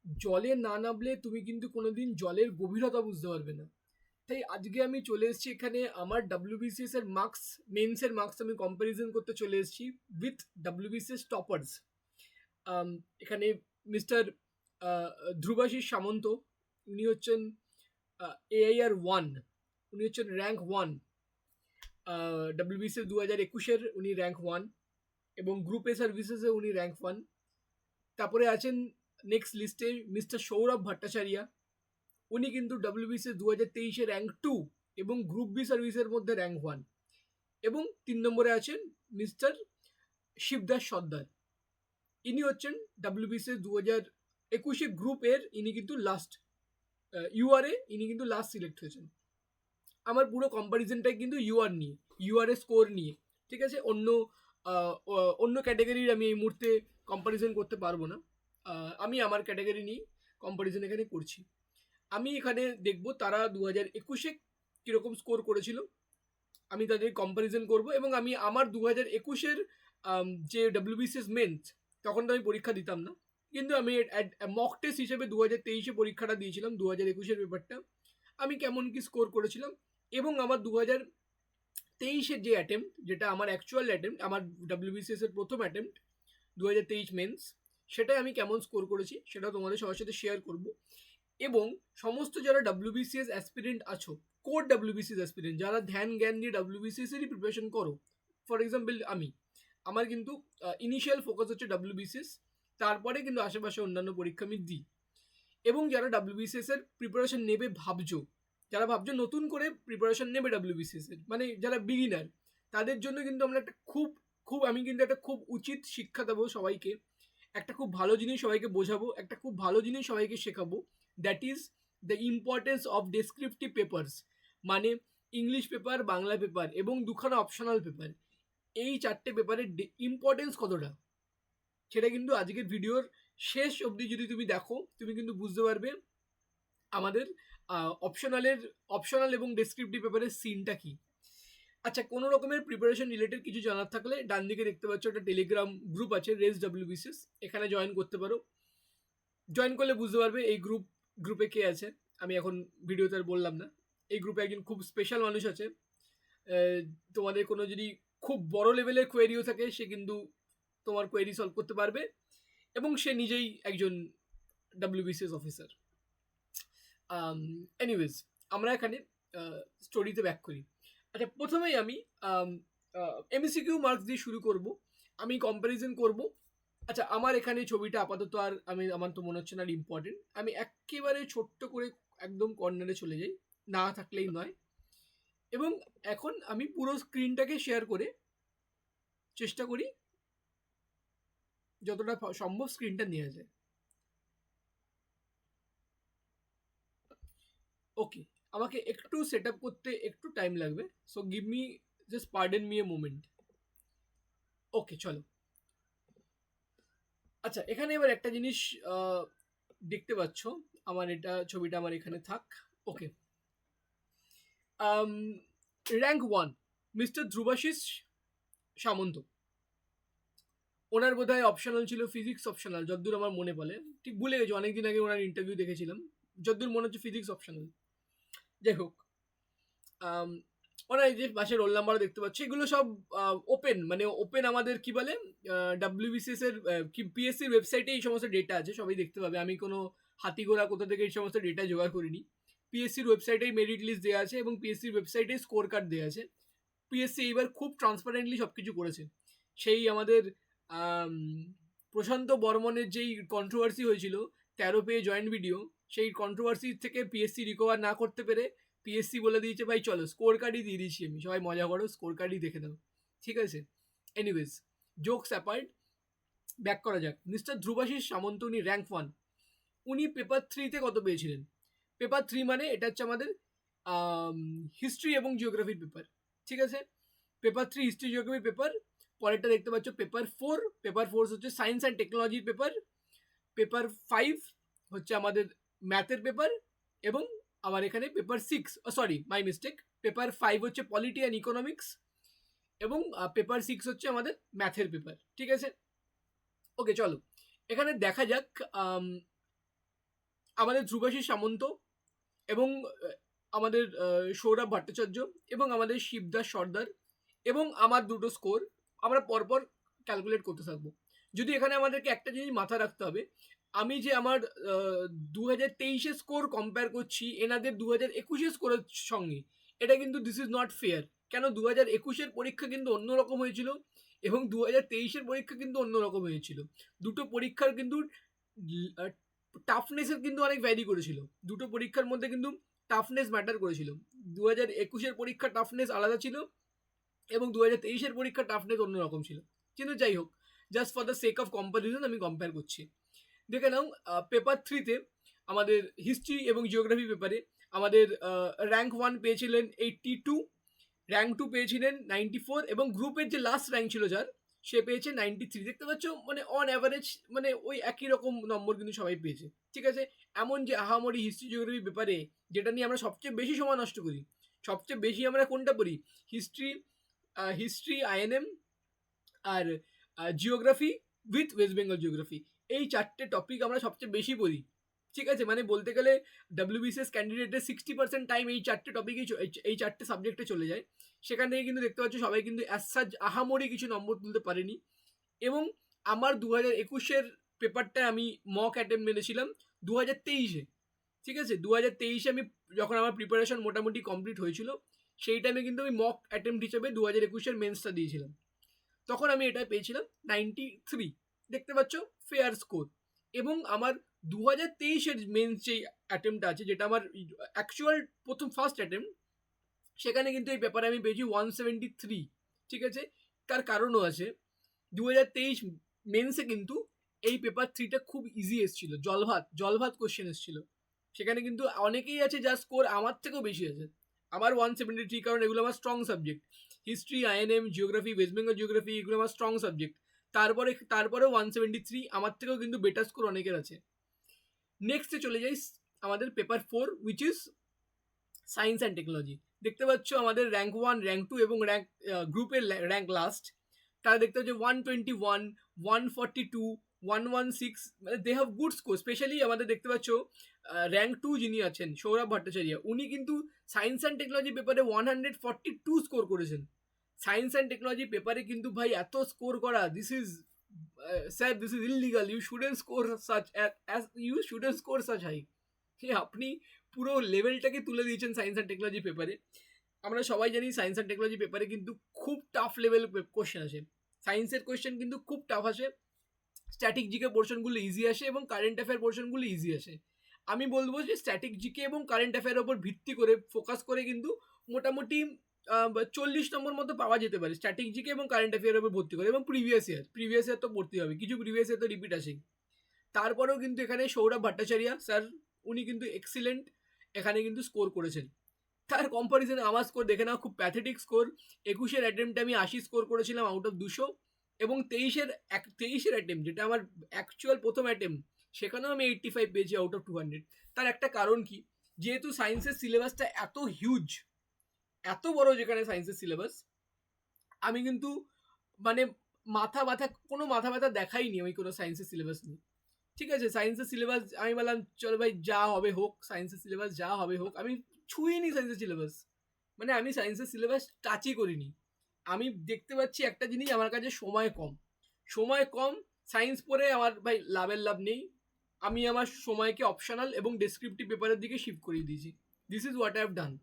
জলে না নামলে তুমি কিন্তু কোনোদিন জলের গভীরতা বুঝতে পারবে না। তাই আজকে আমি চলে এসেছি এখানে আমার ডাব্লিউবিসিএস এর মার্কস, মেন্সের মার্কস আমি কম্প্যারিজন করতে চলে এসেছি উইথ ডাব্লিউবিসিএস টপার্স। এখানে মিস্টার ধ্রুবাশিস সামন্ত, উনি হচ্ছেন AIR 1, উনি হচ্ছেন র্যাঙ্ক 1। ডাব্লিউবিসিএস 2021-এর উনি র্যাঙ্ক 1 এবং গ্রুপ এ সার্ভিসেসে উনি র্যাঙ্ক 1। তারপরে আছেন নেক্সট লিস্টে মিস্টার সৌরভ ভট্টাচার্য, উনি কিন্তু ডাব্লিউবিসিএস 2023-এ র্যাঙ্ক 2 এবং গ্রুপ বি সার্ভিসের মধ্যে র্যাঙ্ক 1। এবং 3 নম্বরে আছেন মিস্টার শিবদাস সর্দার, ইনি হচ্ছেন ডাব্লিউবিসিএস 2021-এ গ্রুপ এর, ইনি কিন্তু লাস্ট ইউআরএ, ইনি কিন্তু লাস্ট সিলেক্ট হয়েছেন। আমার পুরো কম্পারিজনটাই কিন্তু ইউআর নিয়ে, ইউআর এর স্কোর নিয়ে, ঠিক আছে। অন্য ক্যাটাগরির আমি এই মুহূর্তে কম্পারিজন করতে পারবো না। আমি আমার ক্যাটাগরি নিয়ে কম্পারিজন এখানে করছি। আমি এখানে দেখব তারা 2021-এ কীরকম স্কোর করেছিল, আমি তাদের কম্পারিজন করব। এবং আমি আমার 2021-এর যে ডাব্লিউবিসিএস মেন্স, তখন তো আমি পরীক্ষা দিতাম না, কিন্তু আমি মক টেস্ট হিসেবে 2023-এ পরীক্ষাটা দিয়েছিলাম 2021-এর পেপারটা, আমি কেমন কি স্কোর করেছিলাম। এবং আমার 2023-এর যে অ্যাটেম্প্ট, যেটা আমার অ্যাকচুয়াল অ্যাটেম্প্ট, আমার ডাব্লিউবিসিএস এর প্রথম অ্যাটেম্প্ট 2023 মেন্স, সেটাই আমি কেমন স্কোর করেছি সেটা তোমাদের সবার সাথে শেয়ার করব। এবং সমস্ত যারা ডাব্লিউবিসিএস অ্যাসপিরেন্ট আছো, কোর ডাব্লিউবিসিএস অ্যাসপিরেন্ট, যারা ধ্যান জ্ঞান দিয়ে ডাব্লিউবিসিএস এরই প্রিপারেশন করো, ফর এক্সাম্পল আমার কিন্তু ইনিশিয়াল ফোকাস হচ্ছে ডাব্লিউবিসিএস, তারপরে কিন্তু আশেপাশে অন্যান্য পরীক্ষা আমি দিই। এবং যারা ডাব্লিউবিসিএস এর প্রিপারেশন নেবে ভাবছো, যারা ভাবছো নতুন করে প্রিপারেশন নেবে ডাব্লিউবিসিএস এর, মানে যারা বিগিনার, তাদের জন্য কিন্তু আমরা একটা খুব খুব আমি কিন্তু একটা খুব উচিত শিক্ষা দেবো সবাইকে, একটা খুব ভালো জিনিস সবাইকে বোঝাবো, একটা খুব ভালো জিনিস সবাইকে শেখাবো। That is the importance of descriptive papers, মানে ইংলিশ পেপার, বাংলা পেপার এবং দুখানা অপশনাল পেপার, এই 4টে পেপারের ইম্পর্টেন্স কতটা, সেটা কিন্তু আজকের ভিডিওর শেষ অবধি যদি তুমি দেখো, তুমি কিন্তু বুঝতে পারবে আমাদের অপশনাল এবং ডেসক্রিপটিভ পেপারের সিনটা কি। আচ্ছা, কোনো রকমের প্রিপারেশন রিলেটেড কিছু জানার থাকলে ডান দিকে দেখতে পাচ্ছ একটা টেলিগ্রাম গ্রুপ আছে, রেস ডাব্লিউবিসিএস, এখানে জয়েন করতে পারো। জয়েন করলে বুঝতে পারবে এই গ্রুপে কে আছে। আমি এখন ভিডিওতে আর বললাম না। এই গ্রুপে একজন খুব স্পেশাল মানুষ আছে, তোমাদের কোনো যদি খুব বড় লেভেলের কোয়েরিও থাকে, সে কিন্তু তোমার কোয়েরি সলভ করতে পারবে এবং সে নিজেই একজন ডাব্লিউবিসিএস অফিসার। এনিওয়েজ, আমরা এখানে স্টোরিতে ব্যাক করি। আচ্ছা, প্রথমেই আমি এমসিকিউ মার্কস দিয়ে শুরু করব, আমি কম্প্যারিজন করব। আচ্ছা, আমার এখানে ছবিটা আপাতত আর আমার তো মনে হচ্ছে না ইম্পর্টেন্ট, আমি একেবারে ছোট্ট করে একদম কর্নারে চলে যাই, না থাকলেই নয়। এবং এখন আমি পুরো স্ক্রিনটাকে শেয়ার করে চেষ্টা করি যতটা সম্ভব স্ক্রিনটা নেওয়া যায়। ওকে, আমাকে একটু সেট আপ করতে একটু টাইম লাগবে, so give me, just pardon me a moment. Okay, চলো। আচ্ছা, এখানে এবার একটা জিনিস দেখতে পাচ্ছ, আমার ছবিটা আমার এখানে থাক। ওকে, র্যাঙ্ক 1 মিস্টার ধ্রুবাশিস সামন্ত, ওনার বোধহয় অপশনাল ছিল ফিজিক্স অপশনাল, যতদূর আমার মনে পড়ে, ঠিক ভুলে গেছি, অনেকদিন আগে ওনার ইন্টারভিউ দেখেছিলাম, যতদূর মনে হচ্ছে ফিজিক্স অপশনাল। যাই হোক, ওনার এই যে পাশে রোল নাম্বারও দেখতে পাচ্ছি, এগুলো সব ওপেন, মানে ওপেন আমাদের কি বলে ডাব্লিউবিসিএস এর কি পিএসসির ওয়েবসাইটে এই সমস্ত ডেটা আছে, সবাই দেখতে পাবে। আমি কোনো হাতিঘোড়া কোথা থেকে এই সমস্ত ডেটা জোগাড় করিনি। পিএসসির ওয়েবসাইটেই মেরিট লিস্ট দেওয়া আছে এবং পিএসসির ওয়েবসাইটেই স্কোর কার্ড দেওয়া আছে। পিএসসি এইবার খুব ট্রান্সপারেন্টলি সব কিছু করেছে। সেই আমাদের প্রশান্ত বর্মনের যেই কন্ট্রোভার্সি হয়েছিল 13 পেয়ে জয়েন্ট ভিডিও, সেই কন্ট্রোভার্সি থেকে পিএসসি রিকভার না করতে পেরে পিএসসি বলে দিয়েছে, ভাই চলো স্কোর কার্ডই দিয়ে দিয়েছি আমি, সবাই মজা করো, স্কোর কার্ডই দেখে দাও, ঠিক আছে। এনিওয়েজ, জোকস অ্যাপার্ট, ব্যাক করা যাক। মিস্টার ধ্রুবাশিস সামন্ত, উনি র্যাঙ্ক 1। উনি পেপার 3-তে কত পেয়েছিলেন? পেপার 3 মানে এটা হচ্ছে আমাদের হিস্ট্রি এবং জিওগ্রাফির পেপার, ঠিক আছে। পেপার 3 হিস্ট্রি জিওগ্রাফির পেপার। পরেরটা দেখতে পাচ্ছ পেপার 4, পেপার 4 হচ্ছে সায়েন্স অ্যান্ড টেকনোলজির পেপার। পেপার 5 হচ্ছে আমাদের ম্যাথের পেপার। এবং আমার এখানে paper 6, sorry my mistake, paper 5 হচ্ছে পলিটি অ্যান্ড ইকোনমিক্স এবং পেপার 6 হচ্ছে আমাদের ম্যাথের পেপার, ঠিক আছে। ওকে, চলো এখানে দেখা যাক আমাদের ধ্রুবাশিস সামন্ত এবং আমাদের সৌরভ ভট্টাচার্য এবং আমাদের শিবদাস সর্দার এবং আমার দুটো স্কোর আমরা পরপর ক্যালকুলেট করতে থাকবো। যদি এখানে আমাদেরকে একটা জিনিস মাথায় রাখতে হবে, আমি যে আমার 2023-এর স্কোর কম্পেয়ার করছি এনাদের 2021-এর স্কোরের সঙ্গে, এটা কিন্তু দিস ইজ নট ফেয়ার। কেন 2021-এর পরীক্ষা কিন্তু অন্যরকম হয়েছিল এবং 2023-এর পরীক্ষা কিন্তু অন্যরকম হয়েছিল। দুটো পরীক্ষার কিন্তু টাফনেসের কিন্তু অনেক ভ্যারি করেছিল। দুটো পরীক্ষার মধ্যে কিন্তু টাফনেস ম্যাটার করেছিল। 2021-এর পরীক্ষা টাফনেস আলাদা ছিল এবং 2023-এর পরীক্ষা টাফনেস অন্যরকম ছিল। কিন্তু যাই হোক, just for the sake of comparison আমি কম্পেয়ার করছি। দেখে নাও পেপার 3-তে আমাদের হিস্ট্রি এবং জিওগ্রাফি পেপারে আমাদের র্যাঙ্ক 1 পেয়েছিলেন 82, র্যাঙ্ক 2 পেয়েছিলেন 94 এবং গ্রুপের যে লাস্ট র্যাঙ্ক ছিল যার, সে পেয়েছে 93। দেখতে পাচ্ছ মানে অন অ্যাভারেজ মানে ওই একই রকম নম্বর কিন্তু সবাই পেয়েছে। ঠিক আছে, এমন যে আহামরি হিস্ট্রি জিওগ্রাফি পেপারে যেটা নিয়ে আমরা সবচেয়ে বেশি সময় নষ্ট করি, সবচেয়ে বেশি আমরা কোনটা পড়ি, হিস্ট্রি আইএনএম আর geography with West Bengal geography, এই 4টে টপিক আমরা সবচেয়ে বেশি পড়ি। ঠিক আছে, মানে বলতে গেলে ডাব্লিউবিসিএস ক্যান্ডিডেটের 60% টাইম এই 4টে টপিকেই এই 4টে সাবজেক্টে চলে যায়। সেখান থেকে কিন্তু দেখতে পাচ্ছ সবাই কিন্তু অ্যাজ সাচ আহামরি কিছু নম্বর তুলতে পারেনি। এবং আমার 2021-এর পেপারটা আমি মক অ্যাটেম্প মেরেছিলাম 2023-এ। ঠিক আছে, 2023-এ আমি যখন আমার প্রিপারেশন মোটামুটি কমপ্লিট হয়েছিল, সেই টাইমে কিন্তু আমি মক অ্যাটেম্প হিসেবে 2021-এর মেন্সটা দিয়েছিলাম। তখন আমি এটা পেয়েছিলাম 93। দেখতে পাচ্ছ ফেয়ার স্কোর। এবং আমার 2023-এর মেন্স যে অ্যাটেম্পটা আছে, যেটা আমার অ্যাকচুয়াল ফার্স্ট অ্যাটেম্প, সেখানে কিন্তু এই পেপারে আমি পেয়েছি 173। ঠিক আছে, তার কারণও আছে। 2023 মেন্সে কিন্তু এই পেপার 3টা খুব ইজি এসেছিল, জলভাত কোশ্চেন এসেছিল। সেখানে কিন্তু অনেকেই আছে যার স্কোর আমার থেকেও বেশি আছে। আমার 173, কারণ এগুলো আমার strong subject. History, INM, geography, West Bengal geography, এগুলো আমার স্ট্রং সাবজেক্ট। তারপরেও 173 আমার থেকেও কিন্তু বেটার স্কোর অনেকের আছে। নেক্সটে চলে যাই আমাদের paper 4, which is science and technology. দেখতে পাচ্ছ আমাদের র্যাঙ্ক 1, র্যাঙ্ক 2 এবং গ্রুপের র্যাঙ্ক লাস্ট। তারা দেখতে পাচ্ছ 121, 142, 116, মানে they have good score. Specially আমাদের দেখতে পাচ্ছ র্যাঙ্ক 2 যিনি আছেন সৌরভ ভট্টাচার্য, উনি কিন্তু সায়েন্স অ্যান্ড টেকনোলজি পেপারে 142 স্কোর করেছেন। সায়েন্স অ্যান্ড টেকনোলজি পেপারে কিন্তু ভাই এত স্কোর করা, this is sir, this is illegal. You shouldn't score such high. আপনি পুরো লেভেলটাকে তুলে দিয়েছেন সায়েন্স অ্যান্ড টেকনোলজি পেপারে। আমরা সবাই জানি সায়েন্স অ্যান্ড টেকনোলজি পেপারে কিন্তু খুব টাফ লেভেল কোশ্চেন আসে। সায়েন্সের কোশ্চেন কিন্তু খুব টাফ আসে, স্ট্যাটিক জিকে পোর্শনগুলো ইজি আসে এবং কারেন্ট অ্যাফেয়ার পোর্শনগুলো ইজি আসে। আমি বলবো যে স্ট্যাটিক জিকে এবং কারেন্ট অ্যাফেয়ারের ওপর ভিত্তি করে ফোকাস করে কিন্তু মোটামুটি 40 নম্বর মতো পাওয়া যেতে পারে স্ট্যাটিক জিকে এবং কারেন্ট অ্যাফেয়ারের উপর ভর্তি করে। এবং প্রিভিয়াস ইয়ার তো পড়তে হবে, কিছু প্রিভিয়াস ইয়ার তো রিপিট আসেই। তারপরেও কিন্তু এখানে সৌরভ ভট্টাচার্য স্যার, উনি কিন্তু এক্সিলেন্ট এখানে কিন্তু স্কোর করেছেন। তার কম্পারিজনে আমার স্কোর দেখে নাও, খুব প্যাথেটিক স্কোর। 21-এর অ্যাটেম্পটে আমি 80 স্কোর করেছিলাম আউট অফ 200 এবং 23-এর অ্যাটেম্প, যেটা আমার অ্যাকচুয়াল প্রথম অ্যাটেম্প, সেখানেও আমি 85 পেয়েছি আউট অফ 200। তার একটা কারণ কি, যেহেতু সায়েন্সের সিলেবাসটা এত হিউজ, এত বড় যেখানে সায়েন্সের সিলেবাস, আমি কিন্তু মানে মাথা ব্যথা দেখাইনি আমি কোনো সায়েন্সের সিলেবাস নিয়ে। ঠিক আছে, সায়েন্সের সিলেবাস আমি বললাম চলো ভাই যা হবে হোক, সায়েন্সের সিলেবাস যা হবে হোক, আমি ছুঁইনি সায়েন্সের সিলেবাস। মানে আমি সায়েন্সের সিলেবাস টাচই করিনি। আমি দেখতে পাচ্ছি একটা জিনিস, আমার কাছে সময় কম, সায়েন্স পড়ে আমার ভাই লাভের লাভ নেই। আমি আমার সময়কে অপশনাল এবং ডেসক্রিপটিভ পেপারের দিকে শিফট করিয়ে দিয়েছি। This is what I have done.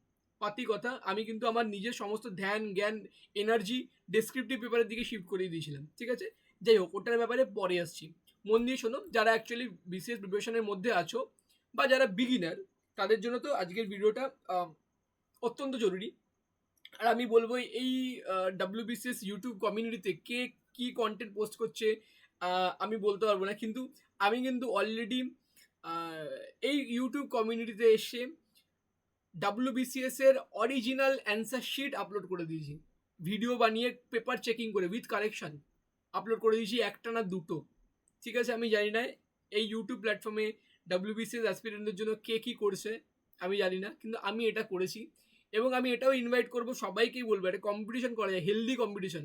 পাতি কথা, আমি কিন্তু আমার নিজের সমস্ত ধ্যান জ্ঞান এনার্জি ডেসক্রিপটিভ পেপারের দিকে শিফট করিয়ে দিয়েছিলাম। ঠিক আছে, যাই হোক, ওটার ব্যাপারে পরে আসছি। মন দিয়ে শোনো, যারা অ্যাকচুয়ালি বিসিএস প্রিপারেশনের মধ্যে আছো বা যারা বিগিনার, তাদের জন্য তো আজকের ভিডিওটা অত্যন্ত জরুরি। আর আমি বলবো এই ডাব্লিউবিসিএস ইউটিউব কমিউনিটিতে কে কি কন্টেন্ট পোস্ট করছে আমি বলতে পারবো না, কিন্তু আমি কিন্তু অলরেডি এই ইউটিউব কমিউনিটিতে এসে ডাব্লিউবিসিএস এর অরিজিনাল অ্যান্সার শিট আপলোড করে দিয়েছি, ভিডিও বানিয়ে পেপার চেকিং করে উইথ কারেকশন আপলোড করে দিয়েছি, একটা না দুটো। ঠিক আছে, আমি জানি না এই ইউটিউব প্ল্যাটফর্মে ডাব্লিউবিসিএস অ্যাসপিরেন্টদের জন্য কে কী করছে আমি জানি না, কিন্তু আমি এটা করেছি। এবং আমি এটাও ইনভাইট করবো সবাইকেই, বলবো একটা কম্পিটিশন করা যায়, হেলদি কম্পিটিশন।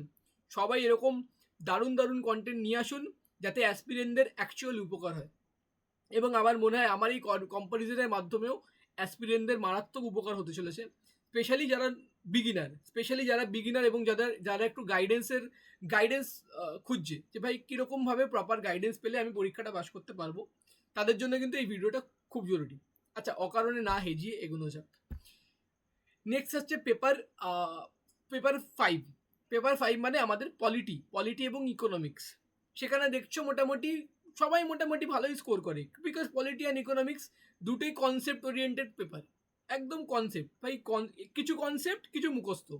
সবাই এরকম দারুণ দারুণ কন্টেন্ট নিয়ে আসুন যাতে অ্যাসপিরেন্টদের অ্যাকচুয়াল উপকার হয়। এবং আমার মনে হয় আমার এই কম্পারিজনের মাধ্যমেও অ্যাসপিরেন্টদের মারাত্মক উপকার হতে চলেছে, স্পেশালি যারা বিগিনার এবং যারা একটু গাইডেন্স খুঁজছে যে ভাই কীরকমভাবে প্রপার গাইডেন্স পেলে আমি পরীক্ষাটা পাস করতে পারবো, তাদের জন্য কিন্তু এই ভিডিওটা খুব জরুরি। আচ্ছা, অকারণে না হেজিয়ে এগোনো যাক। নেক্সট হচ্ছে পেপার 5 মানে আমাদের পলিটি এবং ইকোনমিক্স। সেখানে দেখছো সবাই মোটামুটি ভালোই স্কোর করে, বিকজ পলিটি অ্যান্ড ইকোনমিক্স দুটোই কনসেপ্ট ওরিয়েন্টেড পেপার। একদম কনসেপ্ট ভাই, কিছু কনসেপ্ট কিছু মুখস্থ,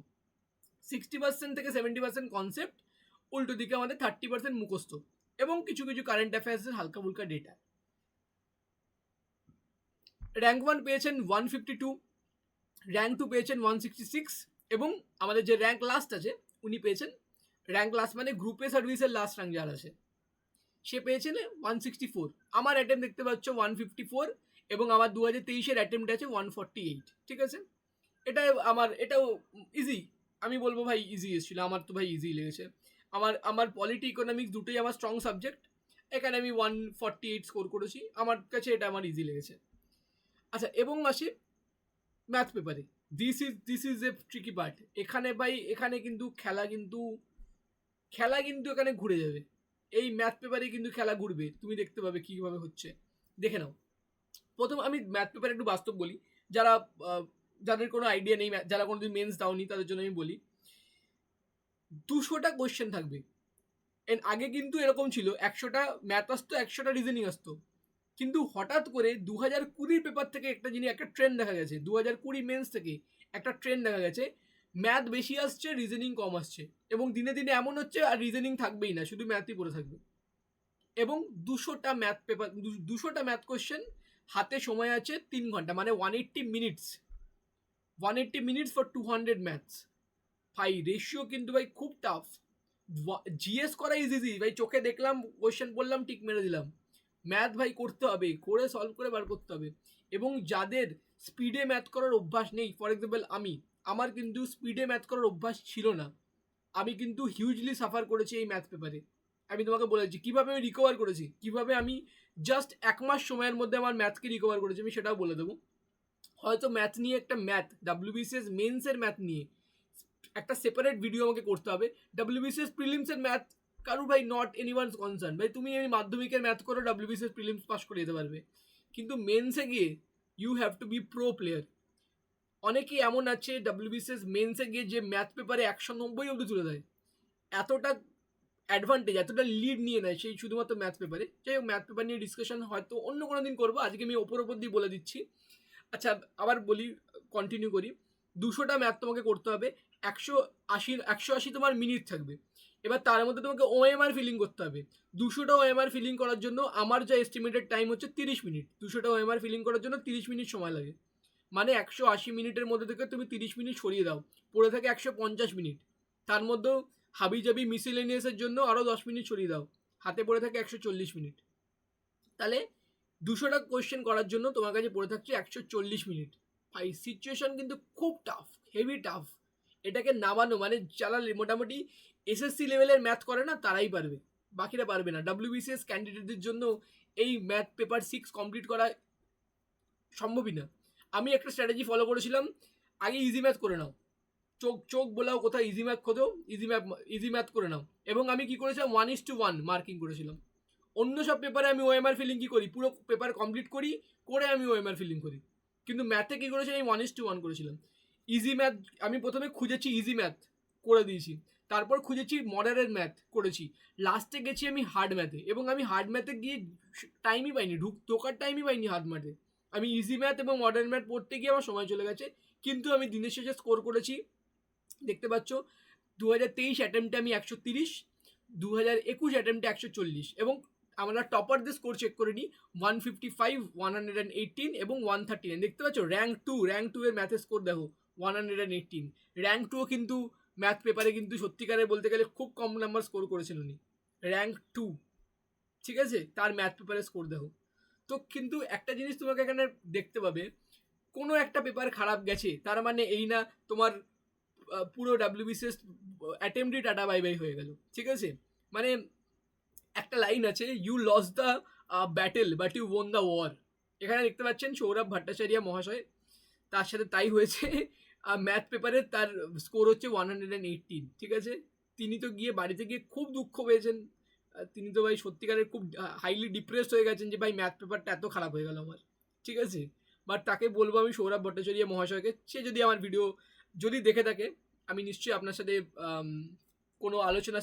60% থেকে 70% কনসেপ্ট, উল্টো দিকে আমাদের 30% মুখস্থ এবং কিছু কিছু কারেন্ট অ্যাফেয়ার্সের হালকা ফুলকা ডেটা। র্যাঙ্ক 1 পেয়েছেন 152, র্যাঙ্ক 2 পেয়েছেন 166 এবং আমাদের যে র্যাঙ্ক লাস্ট আছে উনি পেয়েছেন, র্যাঙ্ক লাস্ট মানে গ্রুপে সার্ভিসের লাস্ট র্যাঙ্ক যার আছে সে পেয়েছেন 164। আমার অ্যাটেম্প দেখতে পাচ্ছ 154 এবং আমার 2023-এর অ্যাটেম্পট আছে 148। ঠিক আছে, এটাও ইজি, আমি বলবো ভাই ইজি এসেছিলো, আমার তো ভাই ইজি লেগেছে। আমার পলিটি ইকোনমিক্স দুটোই আমার স্ট্রং সাবজেক্ট, এখানে আমি 148 স্কোর করেছি, আমার কাছে এটা আমার ইজি লেগেছে। আচ্ছা, এবং আসি ম্যাথ পেপারে, this is a tricky part. এখানে কিন্তু খেলা কিন্তু এখানে ঘুরে যাবে, এই ম্যাথ পেপারে কিন্তু খেলা ঘুরবে, তুমি দেখতে পাবে কীভাবে হচ্ছে, দেখে নাও। প্রথম আমি ম্যাথ পেপারে একটু বাস্তব বলি, যাদের কোনো আইডিয়া নেই, যারা কোনোদিন মেন্স দাওনি তাদের জন্য আমি বলি, 200টা কোয়েশ্চেন থাকবে। আগে কিন্তু এরকম ছিল 100টা ম্যাথ আসতো, 100টা রিজনিং আসতো, কিন্তু হঠাৎ করে 2020 পেপার থেকে একটা ট্রেন্ড দেখা গেছে, 2020 মেন্স থেকে একটা ট্রেন্ড দেখা গেছে, ম্যাথ বেশি আসছে, রিজনিং কম আসছে, এবং দিনে দিনে এমন হচ্ছে আর রিজনিং থাকবেই না, শুধু ম্যাথই পড়ে থাকবে। এবং 200টা ম্যাথ কোয়েশ্চেন, হাতে সময় আছে 3 ঘন্টা, মানে 180 মিনিটস ফর 200 ম্যাথস। ভাই রেশিও কিন্তু ভাই খুব টাফ। জিএস করা ইজি ভাই, চোখে দেখলাম কোয়েশ্চেন বললাম টিক মেরে দিলাম। ম্যাথ ভাই করতে হবে, করে সলভ করে বার করতে হবে। এবং যাদের স্পিডে ম্যাথ করার অভ্যাস নেই, ফর এক্সাম্পল আমার কিন্তু স্পিডে ম্যাথ করার অভ্যাস ছিল না, আমি কিন্তু হিউজলি সাফার করেছি এই ম্যাথ পেপারে। আমি তোমাকে বলেছি কীভাবে আমি রিকভার করেছি, কীভাবে আমি জাস্ট 1 মাস সময়ের মধ্যে আমার ম্যাথকে রিকভার করেছি, আমি সেটাও বলে দেবো। হয়তো ম্যাথ নিয়ে ডাব্লিউবিসিএস মেন্সের ম্যাথ নিয়ে একটা সেপারেট ভিডিও আমাকে করতে হবে। ডাব্লিউবিসিএস প্রিলিমসের ম্যাথ কারুর ভাই নট এনিওয়ানস কনসার্ন, ভাই তুমি আমি মাধ্যমিকের ম্যাথ করে ডাব্লিউবিসিএস প্রিলিমস পাস করে যেতে পারবে, কিন্তু মেন্সে গিয়ে you have to be pro player. অনেকেই এমন আছে ডাব্লিউবিসিএস মেন্সে গিয়ে যে ম্যাথ পেপারে 190 অবধি তুলে দেয়, এতটা অ্যাডভান্টেজ, এতটা লিড নিয়ে নেয় সেই শুধুমাত্র ম্যাথ পেপারে। যাই হোক, ম্যাথ পেপার নিয়ে ডিসকাশন হয়তো অন্য কোনো দিন করবো, আজকে আমি ওপর দিয়ে বলে দিচ্ছি। আচ্ছা, আবার বলি, কন্টিনিউ করি। 200টা ম্যাথ তোমাকে করতে হবে, 180 তোমার মিনিট থাকবে। এবার তার মধ্যে তোমাকে ওএমআর ফিলিং করতে হবে। 200টা ওএমআর ফিলিং করার জন্য আমার যা এস্টিমেটেড টাইম হচ্ছে 30 মিনিট। 200টা ওএমআর ফিলিং করার জন্য 30 মিনিট সময় লাগে, মানে 180 মিনিটের মধ্যে থেকে তুমি 30 মিনিট সরিয়ে দাও, পড়ে থাকে 150 মিনিট। তার মধ্যেও হাবিজাবি মিসেলেনিয়াসের জন্য আরও 10 মিনিট সরিয়ে দাও, হাতে পড়ে থাকে 140 মিনিট। তাহলে 200টা কোয়েশ্চেন করার জন্য তোমার কাছে পড়ে থাকছে 140 মিনিট। ভাই সিচুয়েশন কিন্তু খুব টাফ, হেভি টাফ। এটাকে নামানো মানে যারা মোটামুটি এসএসসি লেভেলের ম্যাথ করে না তারাই পারবে, বাকিরা পারবে না। ডাব্লিউবিসিএস ক্যান্ডিডেটদের জন্য এই ম্যাথ পেপার 6 কমপ্লিট করা সম্ভবই না। আমি একটা স্ট্র্যাটেজি ফলো করেছিলাম, আগে ইজি ম্যাথ করে নাও, চোখ বোলাও কোথায় ইজি ম্যাথ খোঁজো, ইজি ম্যাথ করে নাও। এবং আমি কি করেছিলাম 1:1 মার্কিং করেছিলাম। অন্য সব পেপারে আমি ওএমআর ফিলিং কি করি, পুরো পেপার কমপ্লিট করে আমি ওএমআর ফিলিং করি, কিন্তু ম্যাথে কী করেছি আমি 1:1 করেছিলাম। ইজি ম্যাথ আমি প্রথমে খুঁজেছি, ইজি ম্যাথ করে দিয়েছি, তারপর খুঁজেছি মডারেট ম্যাথ করেছি, লাস্টে গেছি আমি হার্ড ম্যাথে, এবং আমি হার্ড ম্যাথে গিয়ে টাইমই পাইনি, ঢোকার টাইমই পাইনি হার্ড ম্যাথে। আমি ইজি ম্যাথ এবং মডার্ন ম্যাথ পড়তে গিয়ে আমার সময় চলে গেছে, কিন্তু আমি দিনের শেষে স্কোর করেছি, দেখতে পাচ্ছ 2023 অ্যাটেম্পটে আমি 130, 2021 অ্যাটেম্পটে 140, এবং আমরা টপারদের স্কোর চেক করে নিই 155, 118 এবং 139। দেখতে পাচ্ছ র্যাঙ্ক টু এর ম্যাথের স্কোর দেখো 118। র্যাঙ্ক 2 কিন্তু ম্যাথ পেপারে কিন্তু সত্যিকারে বলতে গেলে খুব কম নাম্বার স্কোর করেছেন উনি, র্যাঙ্ক 2, ঠিক আছে, তার ম্যাথ পেপারে স্কোর দেখো। তো কিন্তু একটা জিনিস তোমাকে এখানে দেখতে পাবে, কোনো একটা পেপার খারাপ গেছে তার মানে এই না তোমার পুরো ডাব্লিউবিসিএস অ্যাটেম্পটই টাটা বাই বাই হয়ে গেল, ঠিক আছে। মানে একটা লাইন আছে, you lose the battle but you won the war. এখানে দেখতে পাচ্ছেন সৌরভ ভট্টাচার্য মহাশয়, তার সাথে তাই হয়েছে। ম্যাথ পেপারে তার স্কোর হচ্ছে 118, ঠিক আছে। তিনি তো গিয়ে বাড়িতে গিয়ে খুব দুঃখ পেয়েছেন। তিনি তো ভাই সত্যিকারের খুব হাইলি ডিপ্রেসড হয়ে গেছেন যে ভাই ম্যাথ পেপারটা এত খারাপ হয়ে গেল আমার, ঠিক আছে। বাট তাকে বলবো আমি, সৌরভ ভট্টাচার্য মহাশয়কে, সে যদি আমার ভিডিও যদি দেখে থাকে, আমি নিশ্চয়ই আপনার সাথে কোনো আলোচনা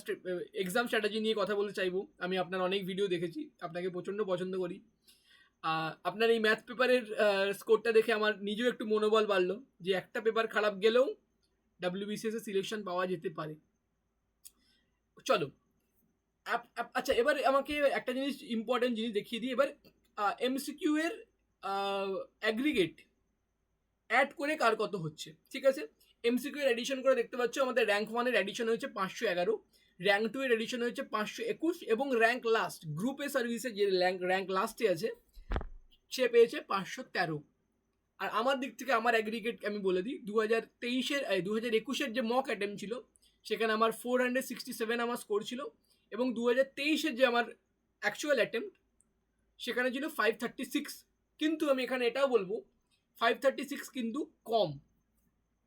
এক্সাম স্ট্র্যাটেজি নিয়ে কথা বলতে চাইবো। আমি আপনার অনেক ভিডিও দেখেছি, আপনাকে প্রচণ্ড পছন্দ করি। আপনার এই ম্যাথ পেপারের স্কোরটা দেখে আমার নিজেও একটু মনোবল বাড়লো যে একটা পেপার খারাপ গেলেও ডাব্লিউবিসিএস এ সিলেকশন পাওয়া যেতে পারে। চলো, আচ্ছা এবার আমাকে একটা জিনিস, ইম্পর্টেন্ট জিনিস দেখিয়ে দিই। এবার এমসিকিউ এর অ্যাগ্রিগেট অ্যাড করে কার কত হচ্ছে, ঠিক আছে। এমসিকিউ এর এডিশন করে দেখতে পাচ্ছ আমাদের র্যাঙ্ক 1-এর এডিশন হয়েছে 511, র্যাঙ্ক 2 এর এডিশন হয়েছে 521, এবং র্যাঙ্ক লাস্ট গ্রুপ এ সার্ভিসে যে র্যাঙ্ক লাস্টে আছে সে পেয়েছে 513। আর আমার দিক থেকে আমার অ্যাগ্রিগেট আমি বলে দিই, 2021-এর যে মক অ্যাটেম্প ছিল সেখানে আমার 467 আমার স্কোর ছিল, এবং 2023-এর যে আমার অ্যাকচুয়াল অ্যাটেম্প সেখানে ছিল 536। কিন্তু আমি এখানে এটাও বলবো 536 কিন্তু কম,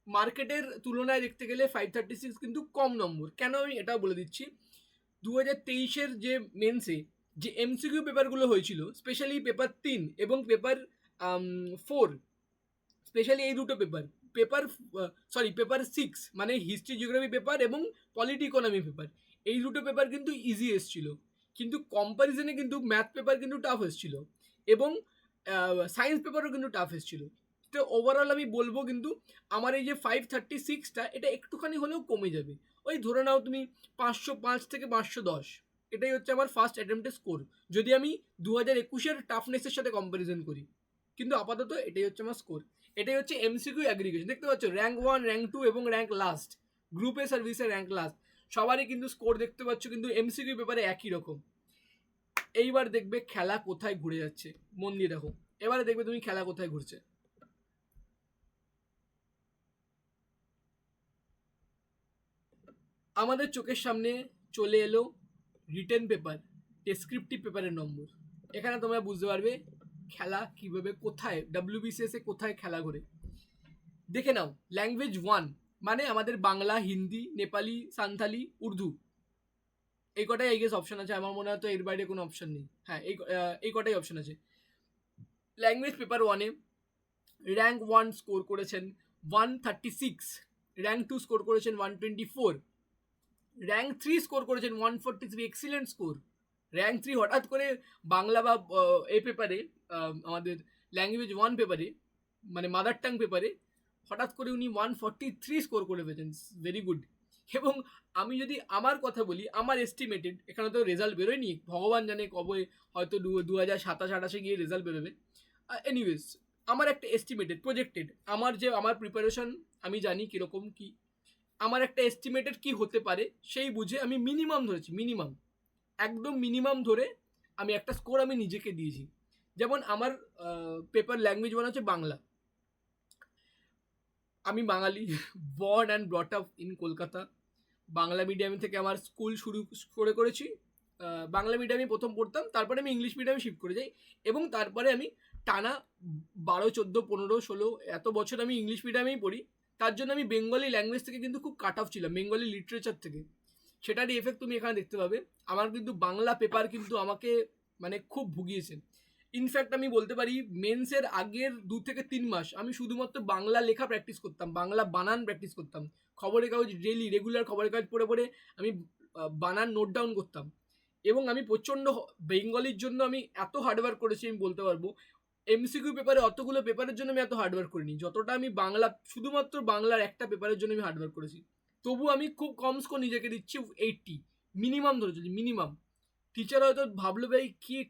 মার্কেটের তুলনায় দেখতে গেলে 536 কিন্তু কম নম্বর। কেন আমি এটাও বলে দিচ্ছি, 2023-এর যে মেন্সে যে এমসিকিউ পেপারগুলো হয়েছিল, স্পেশালি পেপার 3 এবং পেপার 4, স্পেশালি এই দুটো পেপার 6 মানে হিস্ট্রি জিওগ্রাফি পেপার এবং পলিটি ইকোনমি পেপার, এই দুটো পেপার কিন্তু ইজি এসছিল, কিন্তু কম্প্যারিজনে কিন্তু ম্যাথ পেপার কিন্তু টাফ এসছিল, এবং সায়েন্স পেপারও কিন্তু টাফ এসছিল। তো ওভারঅল আমি বলবো কিন্তু আমার এই যে 536টা এটা একটুখানি হলেও কমে যাবে, ওই ধরে নাও তুমি 505 থেকে 510, এটাই হচ্ছে আমার ফার্স্ট অ্যাটেম্পটের স্কোর, যদি আমি 2021-এর টাফনেসের সাথে কম্প্যারিজন করি। কিন্তু আপাতত এটাই হচ্ছে আমার স্কোর, এটাই হচ্ছে এমসিকিউ অ্যাগ্রিগেশন। দেখতে পাচ্ছ র্যাঙ্ক 1, র্যাঙ্ক 2 এবং র্যাঙ্ক লাস্ট, গ্রুপে সার্ভিসের র্যাঙ্ক লাস্ট সবারই কিন্তু স্কোর দেখতে পাচ্ছ কিন্তু এমসিকিউ পেপারে একই রকম। এইবার দেখবে খেলা কোথায় ঘুরে যাচ্ছে, মন দিয়ে দেখো, এবারে দেখবে তুমি খেলা কোথায় ঘুরছে। আমাদের চোখের সামনে চলে এলো রিটেন পেপার, ডেসক্রিপটিভ পেপারের নম্বর। এখানে তোমরা বুঝতে পারবে খেলা কিভাবে, কোথায় ডাব্লিউবিসিএস এ কোথায় খেলা ঘুরে। দেখে নাও, ল্যাঙ্গুয়েজ 1 মানে আমাদের বাংলা, হিন্দি, নেপালি, সান্থালি, উর্দু, এই কটাই আই গেস অপশন আছে, আমার মনে হয় তো এর বাইরে কোনো অপশন নেই। হ্যাঁ, এই কটাই অপশন আছে। ল্যাঙ্গুয়েজ পেপার 1-এ র্যাঙ্ক 1 স্কোর করেছেন 136, র্যাঙ্ক 2 স্কোর করেছেন 124, র্যাঙ্ক 3 স্কোর করেছেন 143, এক্সিলেন্ট স্কোর। র্যাঙ্ক 3 হঠাৎ করে বাংলা বা এই পেপারে, আমাদের ল্যাঙ্গুয়েজ 1 পেপারে মানে মাদার টাং পেপারে হঠাৎ করে উনি 143 স্কোর করে পেয়েছেন, ভেরি গুড। এবং আমি যদি আমার কথা বলি, আমার এস্টিমেটেড, এখানে তো রেজাল্ট বেরোয়নি, ভগবান জানে কবে হয়তো 2027-28-এ গিয়ে রেজাল্ট বেরোবে। এনিওয়েজ, আমার একটা এস্টিমেটেড প্রজেক্টেড, আমার প্রিপারেশন আমি জানি কীরকম কী, আমার একটা এস্টিমেটেড কি হতে পারে সেই বুঝে আমি মিনিমাম ধরেছি, মিনিমাম একদম মিনিমাম ধরে আমি একটা স্কোর আমি নিজেকে দিয়েছি। যেমন আমার পেপার ল্যাঙ্গুয়েজ 1 হচ্ছে বাংলা, আমি Bangali, born and brought up in Kolkata, Bangla medium থেকে আমার স্কুল শুরু করেছি। বাংলা মিডিয়ামে প্রথম পড়তাম, তারপরে আমি ইংলিশ মিডিয়ামে শিফট করে যাই, এবং তারপরে আমি টানা 12, 14, 15, 16 এত বছর আমি ইংলিশ মিডিয়ামেই পড়ি। তার জন্য আমি বেঙ্গলি ল্যাঙ্গুয়েজ থেকে কিন্তু খুব কাট অফ ছিলাম, বেঙ্গলি লিটারেচার থেকে, সেটারই এফেক্ট তুমি এখানে দেখতে পাবে। আমার কিন্তু বাংলা পেপার কিন্তু আমাকে মানে খুব ভুগিয়েছে। ইনফ্যাক্ট আমি বলতে পারি মেন্সের আগের 2 থেকে 3 মাস আমি শুধুমাত্র বাংলা লেখা প্র্যাকটিস করতাম, বাংলা বানান প্র্যাকটিস করতাম, খবরের কাগজ ডেলি রেগুলার খবরের কাগজ পড়ে আমি বানান নোট ডাউন করতাম। এবং আমি প্রচণ্ড বেঙ্গলির জন্য আমি এত হার্ডওয়ার্ক করেছি, আমি বলতে পারবো এমসিকিউ পেপারে অতগুলো পেপারের জন্য আমি এত হার্ডওয়ার্ক করিনি যতটা আমি বাংলা, শুধুমাত্র বাংলার একটা পেপারের জন্য আমি হার্ডওয়ার্ক করেছি। তবু আমি খুব কম স্কোর নিজেকে দিচ্ছি, 80 মিনিমাম ধরে চলছি, মিনিমাম। টিচার হয়তো ভাবলো ভাই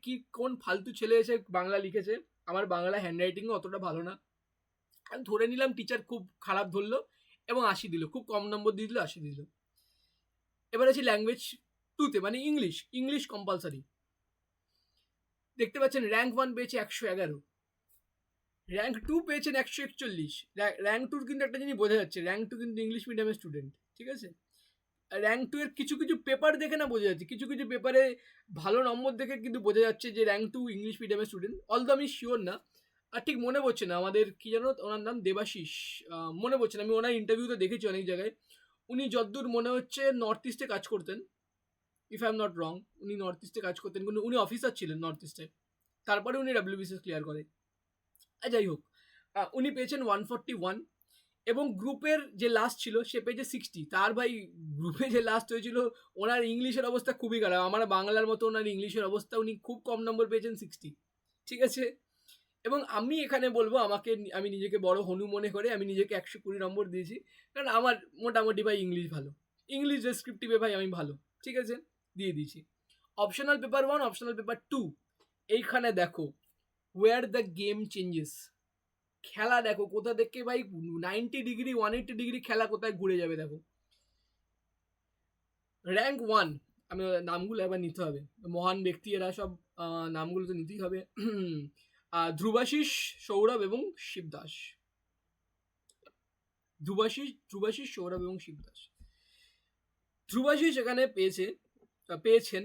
কি কোন ফালতু ছেলে এসে বাংলা লিখেছে, আমার বাংলা হ্যান্ডরাইটিংও অতটা ভালো না, আমি ধরে নিলাম টিচার খুব খারাপ ধরলো এবং 80 দিল, খুব কম নম্বর দিয়ে দিল, 80 দিল। এবার আছি ল্যাঙ্গুয়েজ 2-তে মানে ইংলিশ কম্পালসারি। দেখতে পাচ্ছেন র্যাঙ্ক 1 পেয়েছে 111, র্যাঙ্ক 2 পেয়েছেন 141। র্যাঙ্ক 2 কিন্তু একটা জিনিস বোঝা যাচ্ছে, র্যাঙ্ক 2 কিন্তু ইংলিশ মিডিয়ামের স্টুডেন্ট, ঠিক আছে। র্যাঙ্ক 2 এর কিছু কিছু পেপার দেখে না বোঝা যাচ্ছে, কিছু কিছু পেপারে ভালো নম্বর দেখে কিন্তু বোঝা যাচ্ছে যে র্যাঙ্ক 2 ইংলিশ মিডিয়ামের স্টুডেন্ট। অলদো আমি শিওর না, আর ঠিক মনে পড়ছে না, আমাদের কি জানো ওনার নাম দেবাশিস, মনে পড়ছে না, আমি ওনার ইন্টারভিউতে দেখেছি অনেক জায়গায়। উনি যদ্দূর মনে হচ্ছে নর্থ ইস্টে কাজ করতেন, if I am not wrong. উনি নর্থ ইস্টে কাজ করতেন, কিন্তু উনি অফিসার ছিলেন নর্থ ইস্টে, তারপরে উনি ডাব্লিউবিসিএস ক্লিয়ার করে। যাই হোক, উনি পেয়েছেন 141, এবং গ্রুপের যে লাস্ট ছিল সে পেয়েছে 60। তার ভাই গ্রুপে যে লাস্ট হয়েছিল ওনার ইংলিশের অবস্থা খুবই খারাপ, আমার বাংলার মতো ওনার ইংলিশের অবস্থা, উনি খুব কম নম্বর পেয়েছেন 60, ঠিক আছে। এবং আমি এখানে বলবো, আমি নিজেকে বড় হনু মনে করে আমি নিজেকে 120 নম্বর দিয়েছি, কারণ আমার মোটামুটি ভাই ইংলিশ ভালো, ইংলিশ ডেসক্রিপটিভে ভাই আমি ভালো, ঠিক আছে, দিয়ে দিয়েছি। অপশনাল পেপার 1, অপশনাল পেপার 2, এইখানে দেখো ওয়ার দ্য গেম চেঞ্জেস। খেলা দেখো কোথা থেকে ভাই 90 ডিগ্রি 180 ডিগ্রি খেলা কোথায় ঘুরে যাবে দেখো। র্যাঙ্ক 1, আমি নামগুলো এবার নিতে হবে, মহান ব্যক্তি এরা সব, নামগুলো তো নিতেই হবে। ধ্রুবাশিস, সৌরভ এবং শিবদাস। ধ্রুবাশিস, সৌরভ এবং শিবদাস। ধ্রুবাশিস এখানে পেয়েছেন